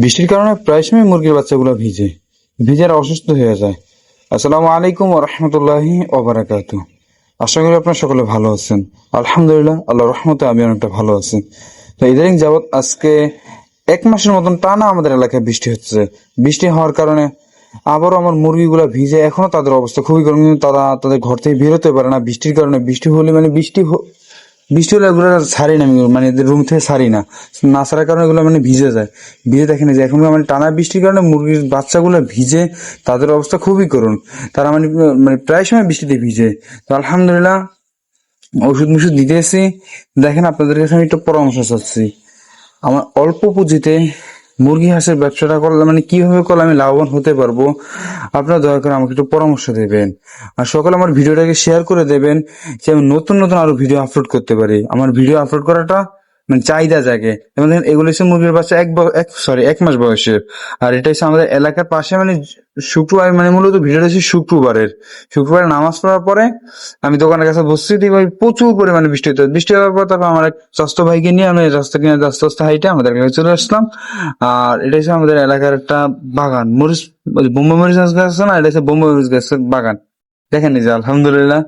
বৃষ্টির কারণে প্রায় সময় মুরগির বাচ্চাগুলো ভিজে আর অসুস্থ হয়ে যায়। আসসালামু আলাইকুম ওয়া রাহমাতুল্লাহি ওয়া বারাকাতুহু। আশা করি আপনারা সকলে ভালো আছেন। আলহামদুলিল্লাহ, আল্লাহর রহমতে আমি অনেকটা ভালো আছি। তো ইদানিং যাবৎ আজকে 1 মাসের মতন টানা আমাদের এলাকায় বৃষ্টি হচ্ছে। বৃষ্টি হওয়ার কারণে আবারও আমার মুরগিগুলো ভিজে, এখনো তাদের অবস্থা খুবই গরম, কিন্তু তারা তাদের ঘর থেকে বেরোতে পারে না বৃষ্টির কারণে। বৃষ্টি হলে এগুলো ছাড়ি না, আমি মানে রুম থেকে ছাড়ি না, না ছাড়ার কারণে এগুলো মানে ভিজে যায়। ভিজে দেখেন যে এখন মানে টানা বৃষ্টির কারণে মুরগির বাচ্চাগুলো ভিজে, তাদের অবস্থা খুবই করুণ। তারা মানে মানে প্রায় সময় বৃষ্টিতে ভিজে। তো আলহামদুলিল্লাহ ওষুধ মুষুধ দিতে এসেছি। দেখেন, আপনাদের কাছে আমি একটু পরামর্শ চাচ্ছি। আমার অল্প পুঁজিতে মুরগি হাঁসের ব্যবসাটা করলে মানে কিভাবে করলে আমি লাভবান হতে পারবো, আপনারা দয়া করে আমাকে একটু পরামর্শ দেবেন। আর সকলে আমার ভিডিওটাকে শেয়ার করে দেবেন, যে আমি নতুন নতুন আরো ভিডিও আপলোড করতে পারি। আমার ভিডিও আপলোড করাটা মানে চাহিদা জাগে। যেমন দেখেন, এগুলো হচ্ছে মুরগির বাচ্চা 1 মাস বয়সের। আর এটা হচ্ছে আমাদের এলাকার পাশে, মানে শুক্রবার, মানে মূলত ভিডিওটা হচ্ছে শুক্রবারে নামাজ পড়ার পরে আমি দোকানের কাছে বসছি, দিই ভাই প্রচুর পরিমাণে বৃষ্টি হতো। বৃষ্টি হওয়ার পর তারপর আমার এক চাচাতো ভাইকে নিয়ে আমি রাস্তা কিনে আস্তে আস্তে হাইটে আমাদের এলাকায় চলে আসলাম। আর এটা হচ্ছে আমাদের এলাকার একটা বাগান, মরিচ, বোম্বাই মরিচ গাছ আছে না, এটা হচ্ছে বোম্বাই মরিচ গাছের বাগান। দেখেন এই যে আলহামদুলিল্লাহ।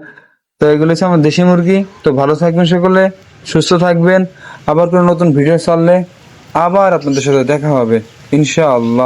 তো এগুলো হচ্ছে আমার দেশি মুরগি। তো ভালো থাকবেন সকলে, সুস্থ থাকবেন। আবার কোনো নতুন ভিডিও ছাড়লে আবার আপনাদের সাথে দেখা হবে ইনশাআল্লাহ।